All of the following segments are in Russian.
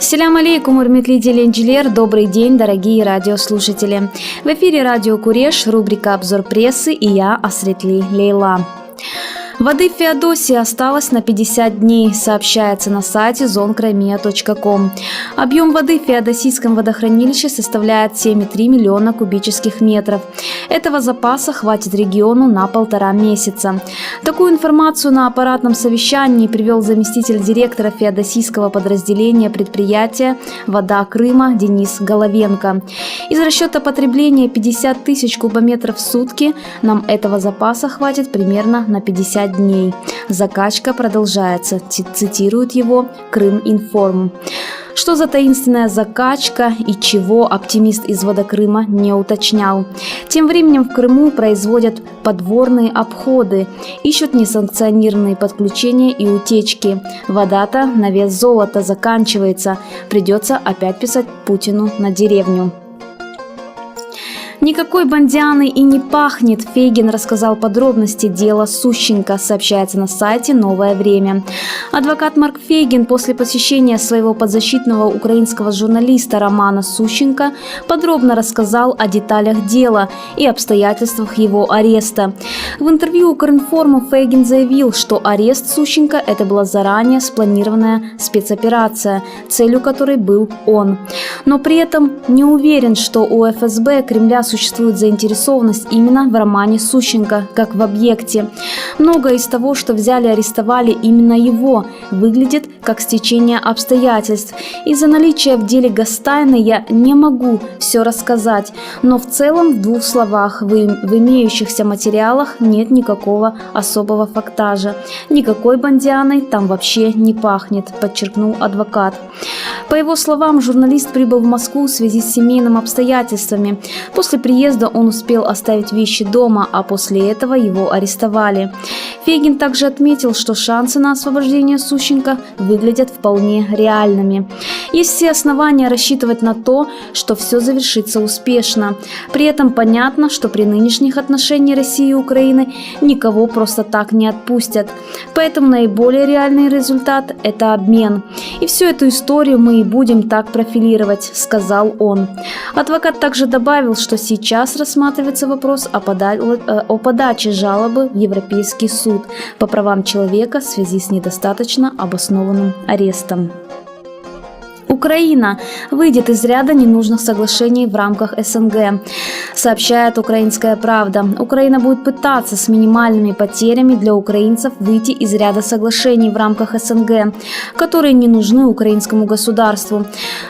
Ассаляму алейкум, урметли теленчилер, добрый день, дорогие радиослушатели. В эфире радио Куреш, рубрика «Обзор прессы» и я, Асретли Лейла. Воды в Феодосии осталось на 50 дней, сообщается на сайте zonkremia.com. Объем воды в Феодосийском водохранилище составляет 7,3 миллиона кубических метров. Этого запаса хватит региону на 1,5 месяца. Такую информацию на аппаратном совещании привел заместитель директора Феодосийского подразделения предприятия «Вода Крыма» Денис Головенко. Из расчета потребления 50 тысяч кубометров в сутки нам этого запаса хватит примерно на 50 дней. Закачка продолжается, цитирует его Крыминформ. Что за таинственная закачка и чего, оптимист из Водокрыма не уточнял. Тем временем в Крыму производят подворные обходы, ищут несанкционированные подключения и утечки. Вода-то на вес золота заканчивается, придется опять писать Путину на деревню. Никакой Бондианы и не пахнет. Фейгин рассказал подробности дела Сущенко, сообщается на сайте «Новое время». Адвокат Марк Фейгин после посещения своего подзащитного украинского журналиста Романа Сущенко подробно рассказал о деталях дела и обстоятельствах его ареста. В интервью Укринформу Фейгин заявил, что арест Сущенко – это была заранее спланированная спецоперация, целью которой был он. Но при этом не уверен, что у ФСБ Кремля существует заинтересованность именно в Романе Сущенко, как в объекте. Многое из того, что взяли и арестовали именно его, выглядит как стечение обстоятельств. Из-за наличия в деле Гостайна я не могу все рассказать, но в целом в 2 словах: в имеющихся материалах нет никакого особого фактажа. Никакой Бондианой там вообще не пахнет, подчеркнул адвокат. По его словам, журналист прибыл в Москву в связи с семейными обстоятельствами. После приезда он успел оставить вещи дома, а после этого его арестовали. Фейгин также отметил, что шансы на освобождение Сущенко выглядят вполне реальными. Есть все основания рассчитывать на то, что все завершится успешно. При этом понятно, что при нынешних отношениях России и Украины никого просто так не отпустят. Поэтому наиболее реальный результат – это обмен. И всю эту историю мы и будем так профилировать, сказал он. Адвокат также добавил, что сейчас рассматривается вопрос о подаче жалобы в Европейский суд по правам человека в связи с недостаточно обоснованным арестом. Украина выйдет из ряда ненужных соглашений в рамках СНГ, сообщает «Украинская правда». Украина будет пытаться с минимальными потерями для украинцев выйти из ряда соглашений в рамках СНГ, которые не нужны украинскому государству.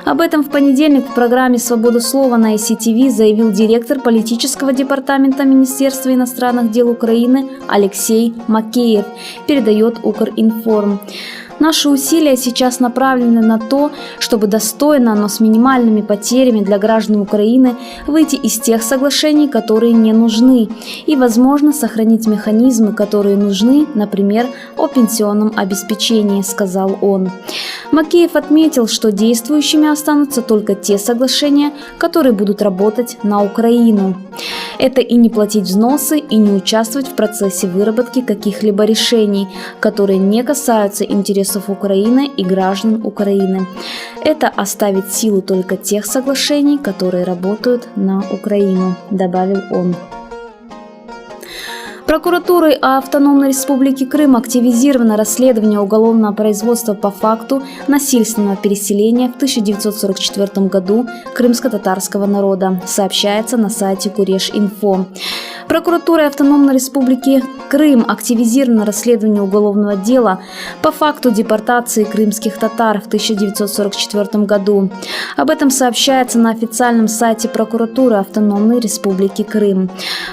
Об этом в понедельник в программе «Свобода слова» на ICTV заявил директор политического департамента Министерства иностранных дел Украины Алексей Макеев, передает Укринформ. Наши усилия сейчас направлены на то, чтобы достойно, но с минимальными потерями для граждан Украины выйти из тех соглашений, которые не нужны, и, возможно, сохранить механизмы, которые нужны, например, о пенсионном обеспечении, сказал он. Макеев отметил, что действующими останутся только те соглашения, которые будут работать на Украину. Это и не платить взносы, и не участвовать в процессе выработки каких-либо решений, которые не касаются интересов Украины и граждан Украины. Это оставить силу только тех соглашений, которые работают на Украину, добавил он. Прокуратурой Автономной Республики Крым активизировано расследование уголовного производства по факту насильственного переселения в 1944 году крымско-татарского народа, сообщается на сайте Куреш-Инфо. Прокуратурой Автономной Республики Крым активизировано расследование уголовного дела по факту депортации крымских татар в 1944 году. Об этом сообщается на официальном сайте Прокуратуры Автономной Республики Крым.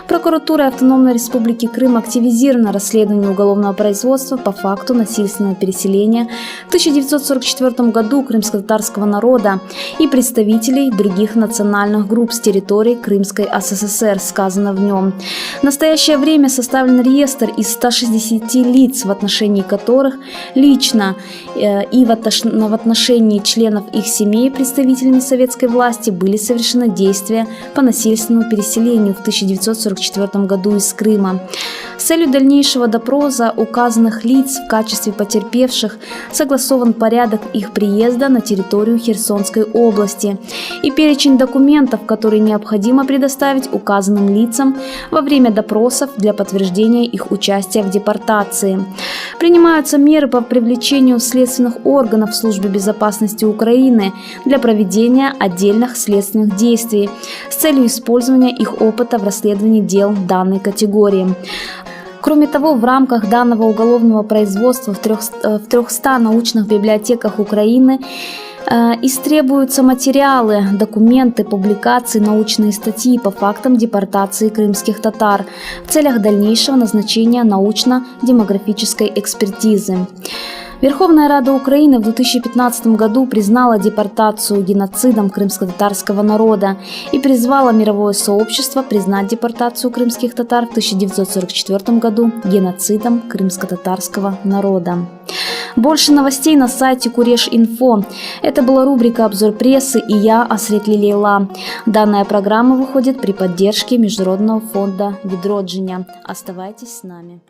Прокуратурой Автономной Республики Крым активизировано расследование уголовного производства по факту насильственного переселения в 1944 году крымско-татарского народа и представителей других национальных групп с территории Крымской ССР, сказано в нем. В настоящее время составлен реестр из 160 лиц, в отношении которых лично и в отношении членов их семей представителями советской власти были совершены действия по насильственному переселению в 1944 году из Крыма. С целью дальнейшего допроса указанных лиц в качестве потерпевших согласован порядок их приезда на территорию Херсонской области и перечень документов, которые необходимо предоставить указанным лицам во время допросов для подтверждения их участия в депортации. Принимаются меры по привлечению следственных органов Службы безопасности Украины для проведения отдельных следственных действий с целью использования их опыта в расследовании дел данной категории. Кроме того, в рамках данного уголовного производства в 300 научных библиотеках Украины истребуются материалы, документы, публикации, научные статьи по фактам депортации крымских татар в целях дальнейшего назначения научно-демографической экспертизы. Верховная Рада Украины в 2015 году признала депортацию геноцидом крымско-татарского народа и призвала мировое сообщество признать депортацию крымских татар в 1944 году геноцидом крымско-татарского народа. Больше новостей на сайте Куреш.Инфо. Это была рубрика «Обзор прессы» и я, Асрет Лилейла. Данная программа выходит при поддержке Международного фонда Відродження. Оставайтесь с нами.